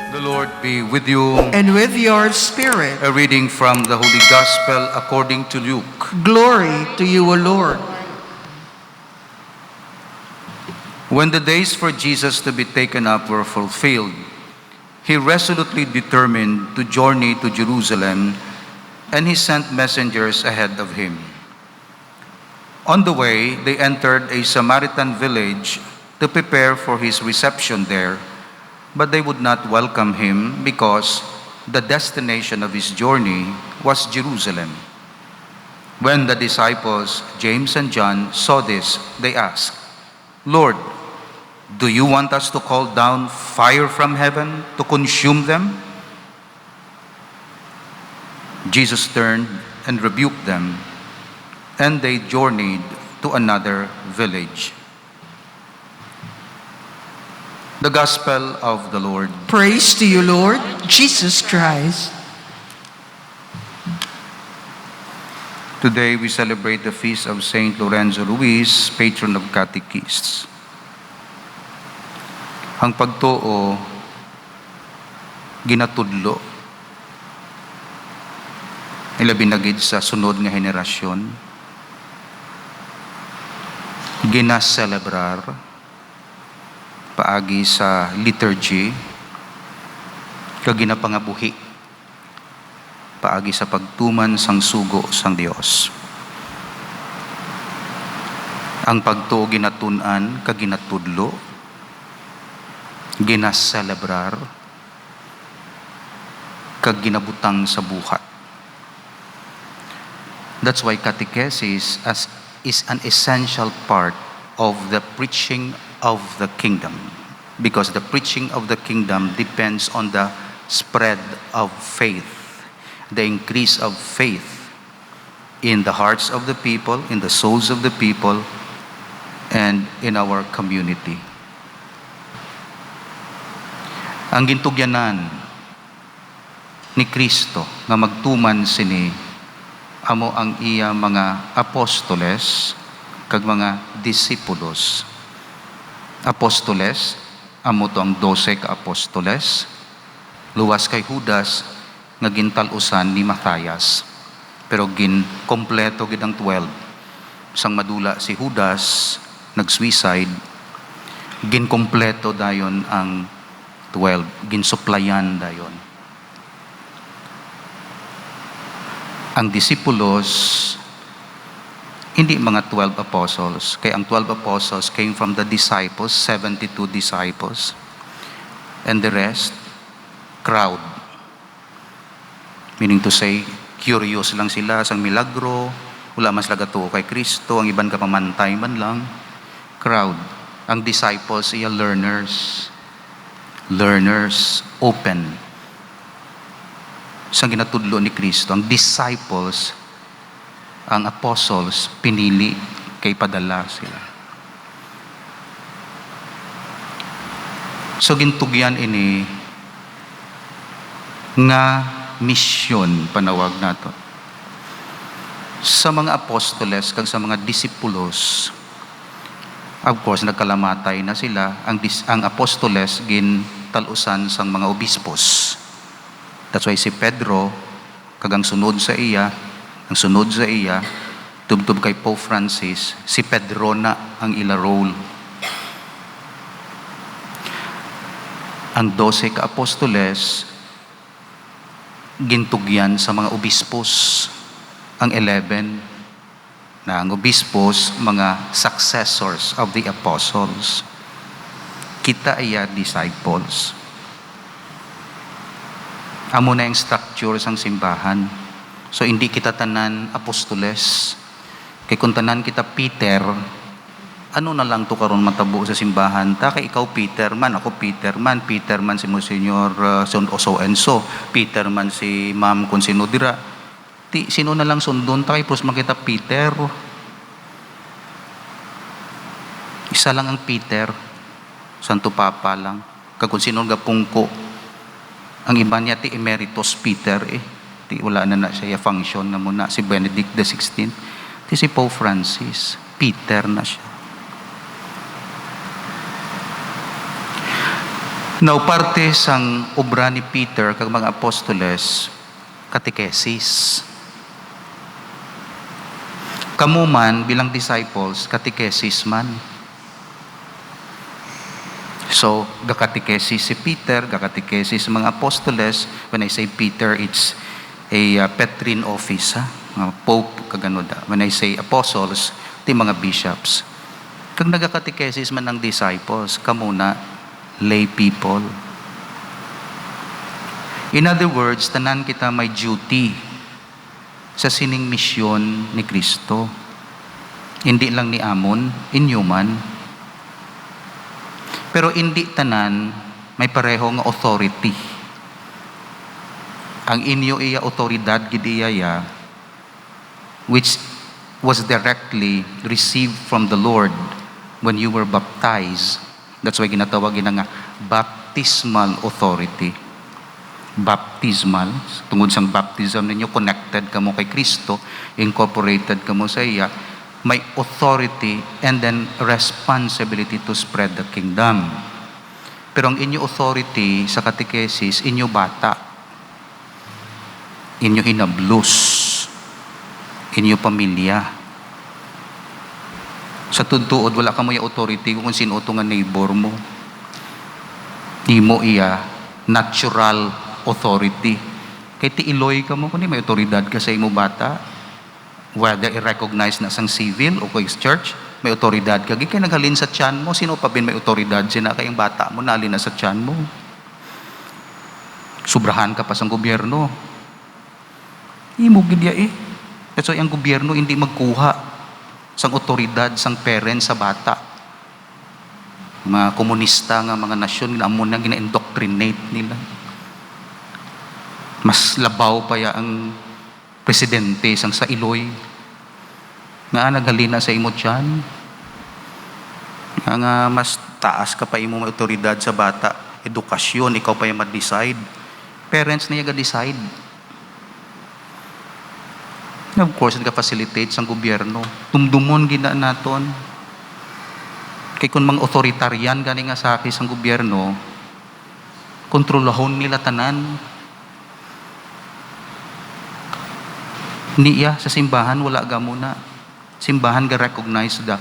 The Lord be with you. and with your spirit. A reading from the Holy Gospel according to Luke. Glory to you, O Lord. When the days for Jesus to be taken up were fulfilled, he resolutely determined to journey to Jerusalem, and he sent messengers ahead of him. On the way, they entered a Samaritan village to prepare for his reception there, but they would not welcome him because the destination of his journey was Jerusalem. When the disciples, James and John, saw this, they asked, "Lord, do you want us to call down fire from heaven to consume them?" Jesus turned and rebuked them, and they journeyed to another village. The Gospel of the Lord. Praise to you, Lord Jesus Christ. Today we celebrate the feast of Saint Lorenzo Ruiz, patron of catechists. Ang pagtuo, ginatudlo, ilabinagid sa sunod nga henerasyon, ginaselebrar, paagi sa liturgy, kag ginapangabuhi, paagi sa pagtuman sang sugo sang Dios. Ang pagtuo ginatunan kag ginatudlo, ginaselebrar, kag ginabutang sa buhat. That's why catechesis is an essential part of the preaching of the kingdom, because the preaching of the kingdom depends on the spread of faith, the increase of faith in the hearts of the people, in the souls of the people, and in our community. Ang gintugyanan ni Kristo nga magtuman sini amo ang iya mga apostoles kag mga disipulos. Apostoles, amo to ang 12 ka apostoles, luwas kay Judas nga gintalusan ni Matthias, pero kompleto gid ang 12. Sang madula si Judas nag-suicide, kompleto dayon ang 12, ginsuplayan dayon. Ang disipulos, hindi mga 12 apostles. Kaya ang 12 apostles came from the disciples, 72 disciples. And the rest, crowd. Meaning to say, curious lang sila sa milagro, wala mas lagato kay Kristo, ang iban ka pamantay man lang. Crowd. Ang disciples, iya learners. Learners, open. Sa ginatudlo ni Kristo, ang disciples, ang apostles, pinili kay padala sila. So gintugyan ini nga misyon panawag nato. Sa mga apostoles kag sa mga disipulos, of course nagkalamatay na sila. Ang apostoles gintalusan sang mga obispos. That's why si Pedro kag ang sunod sa iya, tubtub kay Pope Francis, si Pedro na ang ila role. Ang 12 ka apostoles, gintugyan sa mga obispos. Ang 11 na ang obispos, mga successors of the apostles. Kita iya disciples. Amo na yung structure sang simbahan. So hindi kita tanan apostoles. Kay kung tanan kita Peter, ano na lang to karon matabo sa simbahan? Ta kay ikaw Peter man, ako Peter man si Monsignor so and so, Peter man si Ma'am kung sino dira. Sino na lang sundon ta kay pros makita Peter. Isa lang ang Peter, Santo Papa lang. Kag kung sino nga pungko. Ang iba niya ti Emeritus Peter Ti wala na siya function na muna si Benedict XVI. Ti si Pope Francis, Peter na siya. Now, parte sang obra ni Peter kag mga apostoles, katekesis. Kamo man bilang disciples, katekesis man. So, gakatekesis si Peter, gakatekesis sa mga apostoles. When I say Peter, it's a Petrine office, mga pope, kagano da. When I say apostles, iti mga bishops. Kag nagakatekesis man ng disciples, kamo na lay people. In other words, tanan kita may duty sa sining misyon ni Kristo. Hindi lang ni amon, inyo man. Pero hindi tanan may pareho nga authority. Ang inyo iya otoridad gidiyaya, which was directly received from the Lord when you were baptized. That's why ginatawag nga baptismal authority. Baptismal, tungod sang baptism ninyo, connected kamo kay Kristo, incorporated kamo sa iya, may authority and then responsibility to spread the kingdom. Pero ang inyo authority sa catechesis, inyo bata, inyo hinablos, inyo pamilya. Sa tuntuod, wala ka mo yung authority kung sino ito nga neighbor mo. Di mo iya natural authority. Kaya ti iloy ka mo, kundi may autoridad ka sa imo bata. Whether i-recognize na sang civil o kay church, may autoridad ka. Kaya naghalin sa tiyan mo, sino pa bin may autoridad? Sina kayong bata mo, nalin na sa tiyan mo. Subrahan ka pa sa gobyerno. Imo gidya eh. That's why ang gobyerno hindi magkuha sang otoridad, sang parents sa bata. Mga komunista nga mga nasyon, amo na gina-indoctrinate nila. Mas labaw pa ya ang presidente sang sa iloy. Nga nagalina sa imo tiyan. Nga mas taas ka pa imo may otoridad sa bata. Edukasyon, ikaw pa yung mag-decide. Parents na yung decide. Of course, nagka-facilitate sa gobyerno. Tumdumon gina naton. Kay kung mga authoritarian gani nga sa akin sa gobyerno, kontrolahon nila tanan. Niya sa simbahan, wala ga muna. Simbahan ga recognize the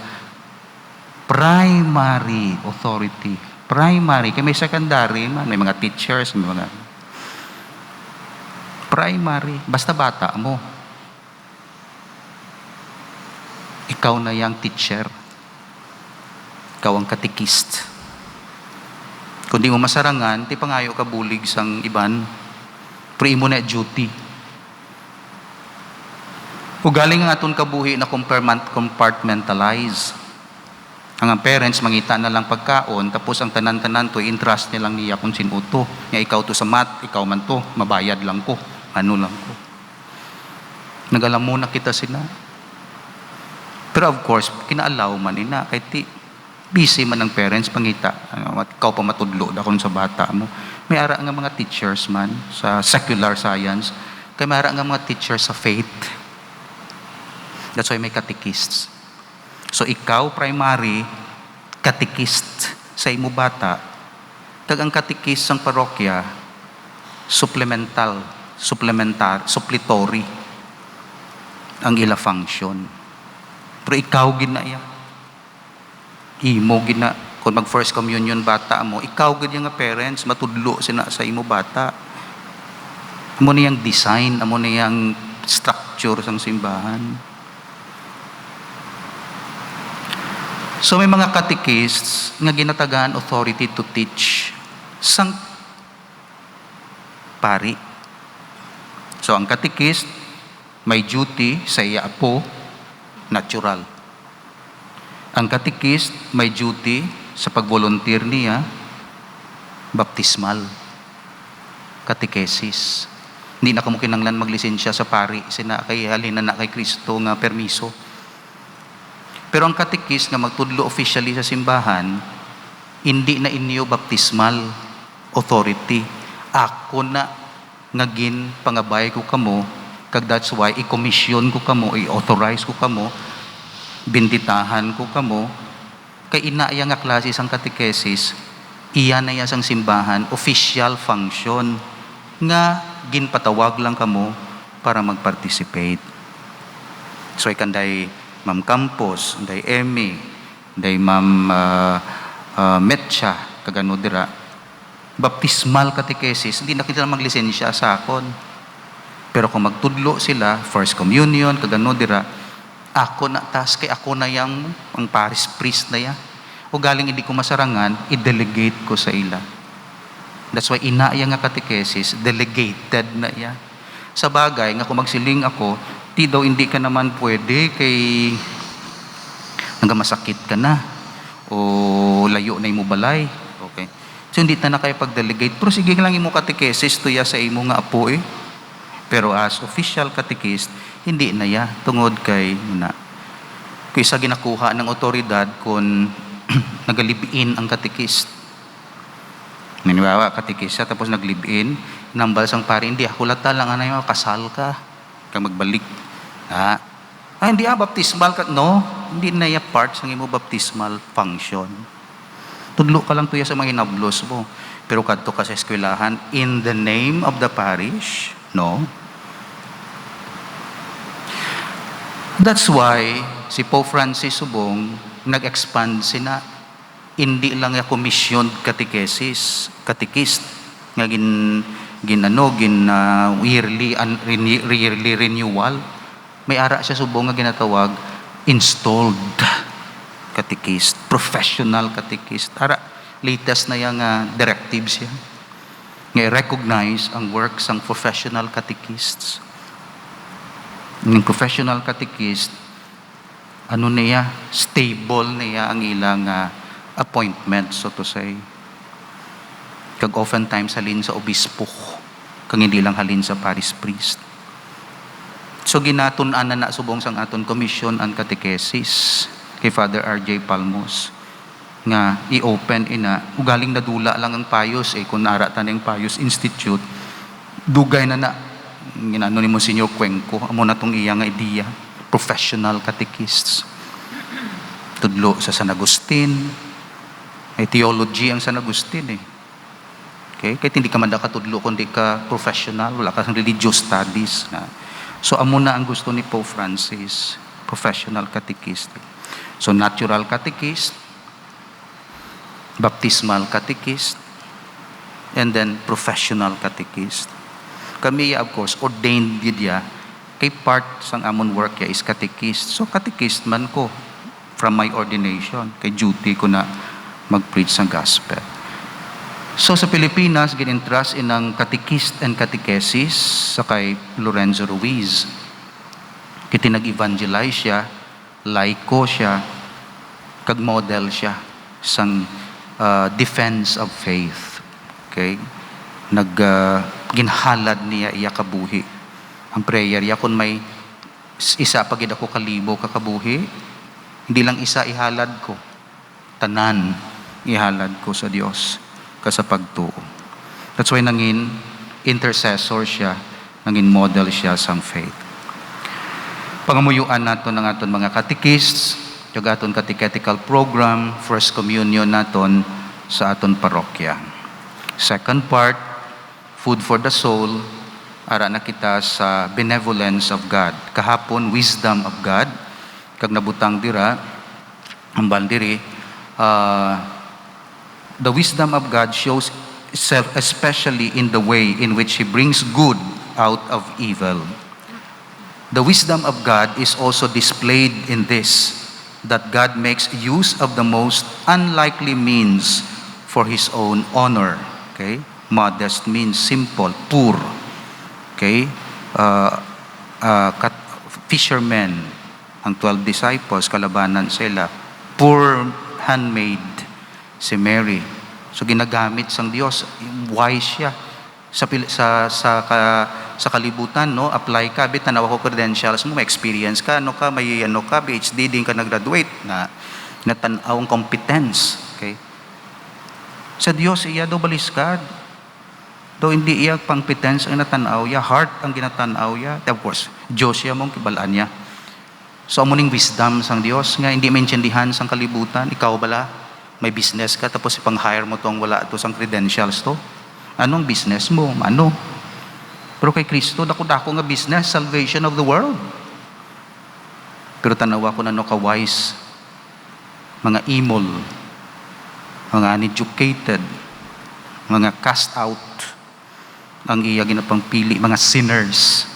primary authority. Primary. Kaya may secondary man, may mga teachers, may mga primary. Basta bata mo. Ikaw na yung teacher. Ikaw ang katekist. Kung di mo masarangan, ti pangayo ka bulig sang iban, pero imo na duty. O galing ang aton kabuhi na compartmentalize. Ang parents, mangita na lang pagkaon, tapos ang tanan-tanan to, interest nilang niya kung sino to. Nga ikaw to sa mat, ikaw man to, mabayad lang ko, ano lang ko. Nagalam muna kita sila. Pero of course, kinaalaw man ina, kahit ti, busy man ng parents, pangita, ikaw pa matudlo da kung sa bata mo. May ara nga mga teachers man sa secular science, kaya may ara nga mga teachers sa faith. That's why may catechists. So ikaw, primary, catechist sa imo bata, kag ang catechist ng parokya, supplementary ang ila function. Pero ikaw gina iya. Imo gina. Kung mag first communion bata mo, ikaw gina nga parents, matudlo sina sa imo bata. Amo niyang design, amo niyang structure sang simbahan. So may mga catechists nga ginatagaan authority to teach sang pari. So ang catechist may duty sa iya apo, natural. Ang catechist may duty sa pag-volunteer niya, baptismal. Catechesis. Hindi na kamo kinanglan maglisensya sa pari, sina kay halina na kay Kristo nga permiso. Pero ang catechist nga magtudlo officially sa simbahan, hindi na inyo baptismal authority. Ako na ngagin pangabay ko kamo, kag that's why i-commission ko kamo, i-authorize ko kamo, binditahan ko kamo, kay inaaya nga klase sang catechesis, Iya na iya sang simbahan, official function nga ginpatawag lang kamo para mag-participate. So ikanday Ma'am Campos, day Emmy, day Ma'am Metcha, kagano dira, baptismal catechesis, hindi na kita maglisensya sa akon. Pero kung magtudlo sila, first communion, kagano dira, ako na task kay ako na yang ang parish priest na ya. O galing hindi ko masarangan, i-delegate ko sa ila. That's why inaya nga catechesis, delegated na ya. Sa bagay, nga kung magsiling ako, di daw hindi ka naman pwede kay nagamasakit ka na o layo na imo balay. Okay. So hindi na kayo pag-delegate. Pero sige lang imo catechesis to ya sa imo nga apo eh. Pero as official catechist, hindi na ya. Tungod kay na. Kaysa ginakuha ng otoridad kung nagalibin ang catechist. Naniwawa, catechist siya, tapos naglibin, nambal sang pare, hindi, ako lata lang, ano kasal ka, kang magbalik. Hindi baptismal ka. No, hindi na ya part sang imo baptismal function. Tudlo ka lang tuya sa mga inablos mo. Pero kadto ka sa eskwelahan, in the name of the parish, no. That's why si Pope Francis Subong nag-expand sina, hindi lang ya commissioned catechist nga yearly renewal. May ara siya Subong nga ginatawag installed catechist, professional catechist. Ara latest na yang directives yan nga recognize ang work sang professional catechists. Ng professional catechist, ano niya, stable niya ang ilang appointment, so to say. Kag oftentimes halin sa obispo, kag hindi lang halin sa parish priest. So ginatun-an na subong sang aton commission and catechesis kay Father R.J. Palmos nga i-open ina ugaling nadula lang ang payos kung narata na yung Payos Institute dugay na ginano ni Monsignor Cuenco amo na tong iya nga ideya, professional catechists tudlo sa San Agustin, ay theology ang San Agustin okay, kahit hindi ka man katudlo kundi ka professional, wala ka sa religious studies so amo na ang gusto ni Pope Francis, professional catechist. So natural catechist, baptismal catechist, and then professional catechist. Kami of course ordained gid kay part sang amon work is catechist. So catechist man ko from my ordination, kay duty ko na mag-preach sang gospel. So sa Pilipinas ginintrust inang catechist and catechesis sa kay Lorenzo Ruiz. Kiti nag-evangelize siya, laiko siya, kag model siya sang defense of faith. Okay? Ginhalad niya iya kabuhi. Ang prayer ya kung may isa pagid ako kalibo kakabuhi, hindi lang isa ihalad ko, tanan ihalad ko sa Dios sa pagtuo. That's why nangin intercessor siya, nangin model siya sang faith. Pangamuyuan nato ng aton mga catechists, yung aton catechetical program, first communion naton sa aton parokya. Second part, food for the soul, ara na kita sa benevolence of God. Kahapon, wisdom of God. Kag nabutang dira, ambal diri, the wisdom of God shows itself especially in the way in which He brings good out of evil. The wisdom of God is also displayed in this, that God makes use of the most unlikely means for His own honor. Okay? Modest means simple, poor. Okay? Fishermen, ang 12 disciples, kalabanan sila. Poor handmaid, si Mary. So ginagamit sang Dios, wise siya sa kalibutan, no? Apply ka, tanaw ko credentials mo, may experience ka, may PhD din ka nag-graduate na natanaw ang competence. Okay? Sa Dios iya do baliskad. Do hindi iya competence ang natanaw ya, heart ang ginatanaw ya. Of course, Dios siya mong kibalaan niya. So amuning wisdom sang Dios nga hindi maintindihan sang kalibutan, ikaw bala May business ka, tapos ipang-hire mo tong wala to sang credentials to. Anong business mo? Ano? Pero kay Kristo, dako-dako nga business, salvation of the world. Pero tanawa ko na no ka-wise, mga imol, mga uneducated, mga cast out, ang iya ginapang pili, mga sinners.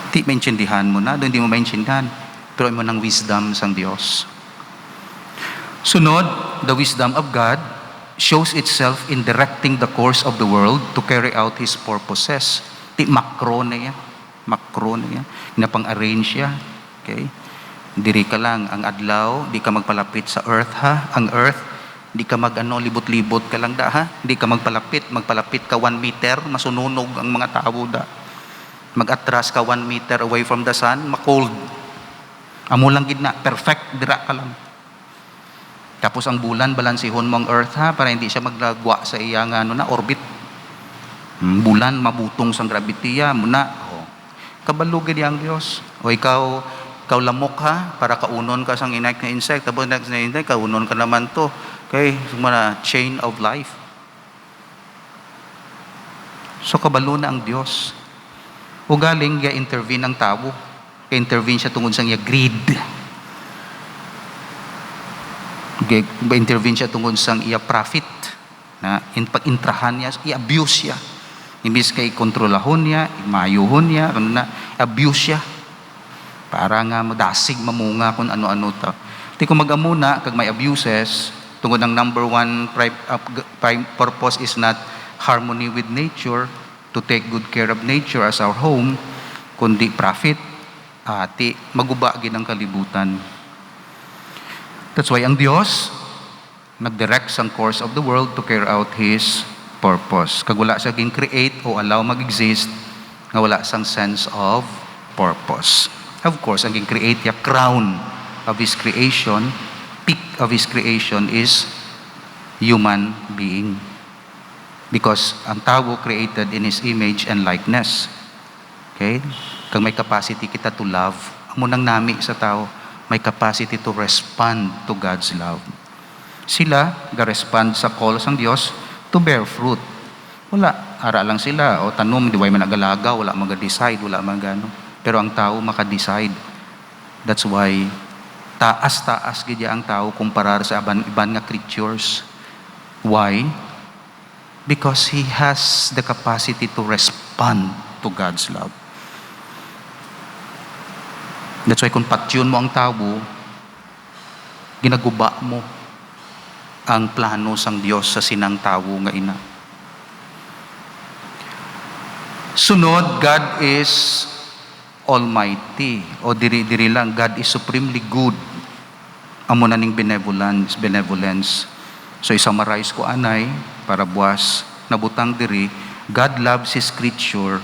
Di maintindihan mo na, hindi mo maintindihan. Pero mo ng wisdom sang Diyos. Sunod, the wisdom of God shows itself in directing the course of the world to carry out His purposes. Di makro na yan. Makro na yan. Napang-arrange siya. Okay? Diri ka lang, ang adlaw, di ka magpalapit sa earth ha. Ang earth, di ka libot-libot ka lang da ha. Di ka magpalapit ka 1 meter, masununog ang mga tao da. Mag-atras ka 1 meter away from the sun, makold. Amo lang gidna, perfect, dira ka lang. Tapos ang bulan, balansihon mo ang earth ha, para hindi siya maglagwa sa iyang orbit. Bulan, mabutong sang gravity ya, muna. Oh. Kabalugid yang Diyos. O ikaw lamok ha, para kaunon ka sang inak na insect. Tapos next na insect, kaunon ka naman to. Okay, sumana, chain of life. So kabalo na ang Diyos. O galing, intervene ang tao. Intervene siya tungod sang iya greed. Intervene siya tungod sang iya profit. Na pag-intrahan niya, i-abuse siya. Imbis kay kontrolahon niya, imayuhon niya, abuse siya. Para nga madasig, mamunga kung ano-ano ta. Di ko mag-amuna, kag may abuses, tungod ang number one prime purpose is not harmony with nature, to take good care of nature as our home, kundi profit, maguba gid ang kalibutan. That's why ang Diyos nag-direct ang course of the world to carry out His purpose. Kag wala siya create o allow mag-exist nga wala sang sense of purpose. Of course, ang create ya crown of His creation, peak of His creation is human being. Because ang tao created in His image and likeness. Okay? Kag may capacity kita to love, amo nang nami sa tao, may capacity to respond to God's love. Sila ga-respond sa call sang Dios to bear fruit. Wala, ara lang sila o tanom, di ba man nagalaga, wala mag-decide, wala magano. Pero ang tao maka-decide. That's why taas-taas gid ang tao kumparar sa iban nga creatures. Why? Because he has the capacity to respond to God's love. That's why kung patyon mo ang tao, ginaguba mo ang plano sang Diyos sa sinang tao nga ina. Sunod, God is Almighty. O diri lang, God is supremely good. Amo na ning benevolence. So i-summarize ko anay, para buwas, nabutang diri, God loves His creatures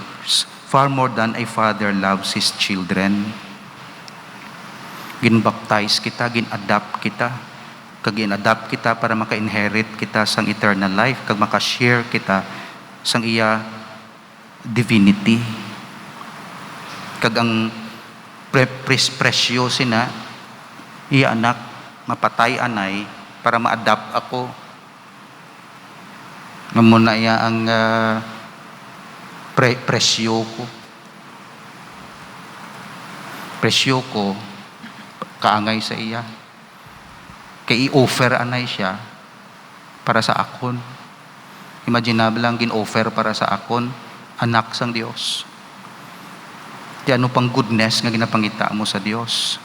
far more than a father loves his children. Gin-baptize kita, gin-adapt kita. Kag gin-adapt kita para maka-inherit kita sang eternal life. Kag maka-share kita sang iya divinity. Kag ang presyo sina, iya anak, mapatay anay, para ma-adapt ako. Mamuna iya ang presyo ko. Presyo ko, kaangay sa iya. Kaya i-offer anay siya para sa akon. Imaginable lang gin-offer para sa akon, anak sang Dios. Di ano pang goodness nga ginapangita mo sa Dios.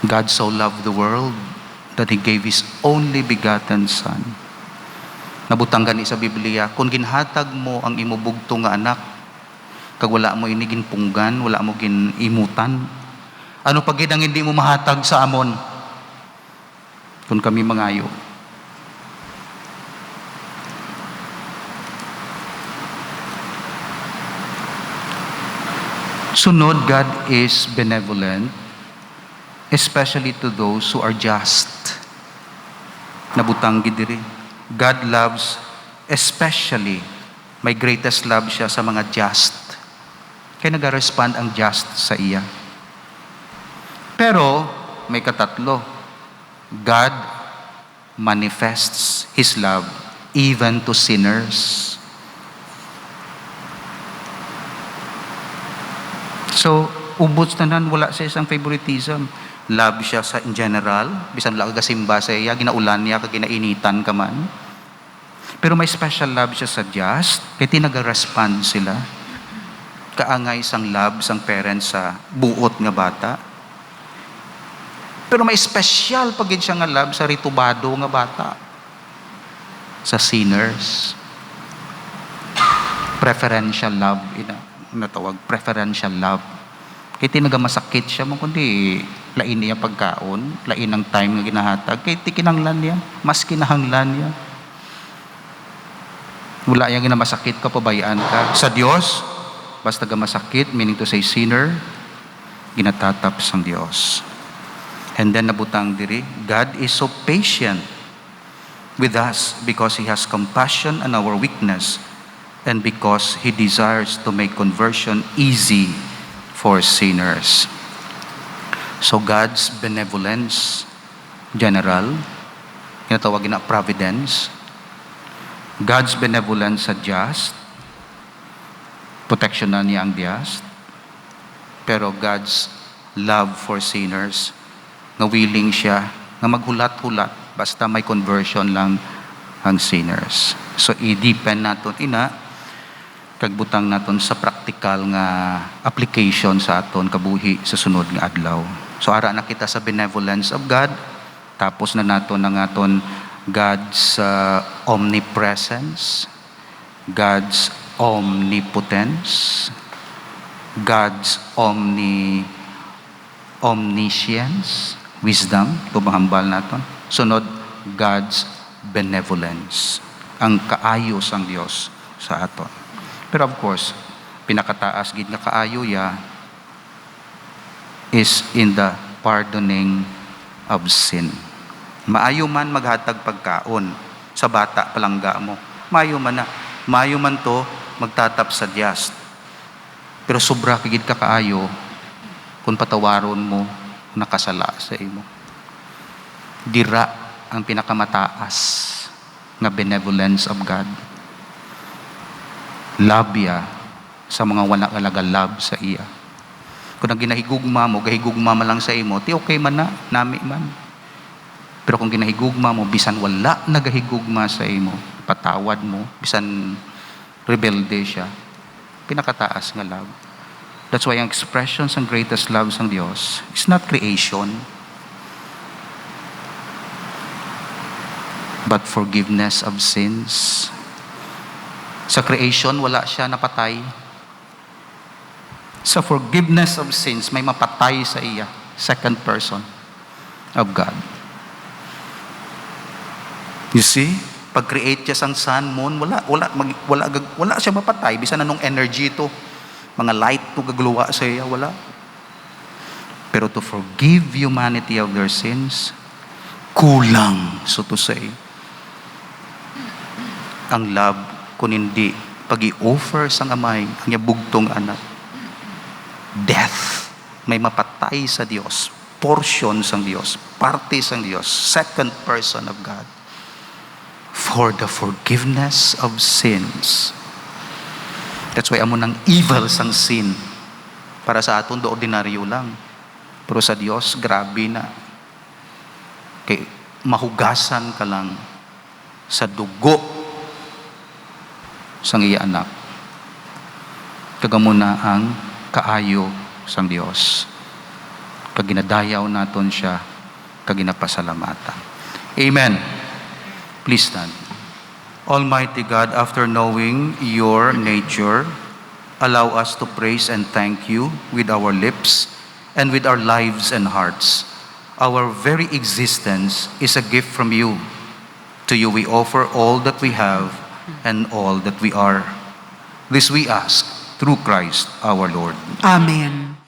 God so loved the world that He gave His only begotten Son. Nabutang gani sa Biblia, kung ginhatag mo ang imubugto nga anak, kag wala mo ini ginpunggan, wala mo ginimutan, ano pag ang hindi mo mahatag sa amon? Kung kami mangayo. Sunod, God is benevolent, especially to those who are just. Nabutang gidiri. God loves, especially, may greatest love siya sa mga just. Kaya nag-respond ang just sa iya. Pero, may katatlo. God manifests His love even to sinners. So, ubos na nan, wala sa isang favoritism. Love siya sa in general, bisan wala ka simba sa iya, ginaulan niya, kaginainitan ka man. Pero may special love siya sa just, kaya tinaga-respond sila. Kaangay sang love, sang parents sa buot nga bata. Pero may special pagid siya nga love sa ritubado nga bata. Sa sinners. Preferential love, natawag, preferential love. Kaya tinaga-masakit siya, kundi lain niya pagkaon, lain ang time nga ginahatag, kaya tikinanglan niya, mas kinahanglan niya. Wala yung ginamasakit ka, pabayaan ka. Sa Diyos, basta gamasakit, meaning to say sinner, ginatatap sang Diyos. And then nabutang diri, God is so patient with us because He has compassion on our weakness and because He desires to make conversion easy for sinners. So God's benevolence, general, tinatawagin na providence, God's benevolence sa just, protection na niya ang just, pero God's love for sinners, na willing siya na maghulat-hulat basta may conversion lang ang sinners. So i-depend naton kagbutang naton sa practical nga application sa aton kabuhi sa sunod nga adlaw. So ara na kita sa benevolence of God, tapos na naton ang aton God's omnipresence, God's omnipotence, God's omniscience, wisdom, tumahambal naton. Sunod, God's benevolence, ang kaayos ang Dios sa aton. Pero of course, pinakataas gid nga kaayo ya is in the pardoning of sin. Maayo man maghatag pagkaon sa bata palangga mo. Maayo man na. Maayo man to magtatap sa Diyos. Pero sobra kagid ka kaayo kung patawaron mo nakasala sa imo. Dira ang pinakamataas nga benevolence of God. Love ya sa mga wala kalaga love sa iya. Kung ang ginahigugma mo, gahigugma man lang sa imo, ti okay man na, nami man. Pero kung ginahigugma mo, bisan wala nagahigugma sa imo, patawad mo, bisan rebelde siya, pinakataas nga love. That's why ang expressions ang greatest love ng Diyos is not creation, but forgiveness of sins. Sa creation, wala siya napatay. Sa forgiveness of sins, may mapatay sa iya. Second person of God. You see, pag-create siya sang sun, moon, wala siya mapatay. Bisan anong energy to, mga light to gagluwa sa iya, wala. Pero to forgive humanity of their sins, kulang, so to say. Ang love, kung hindi pag-i-offer sang amay ang bugtong anak. Death, may mapatay sa Diyos, portion sang Diyos, parte sang Diyos, second person of God, for the forgiveness of sins. That's why amo ng evil sang sin. Para sa aton do ordinaryo lang, pero sa Diyos grabe na. Kay mahugasan ka lang sa dugo sang iya anak. Kagamo na ang kaayo sang Dios. Kaginadayaw naton siya, kaginapasalamatan. Amen. Please stand. Almighty God, after knowing your nature, allow us to praise and thank you with our lips and with our lives and hearts. Our very existence is a gift from you. To you we offer all that we have and all that we are. This we ask through Christ our Lord. Amen.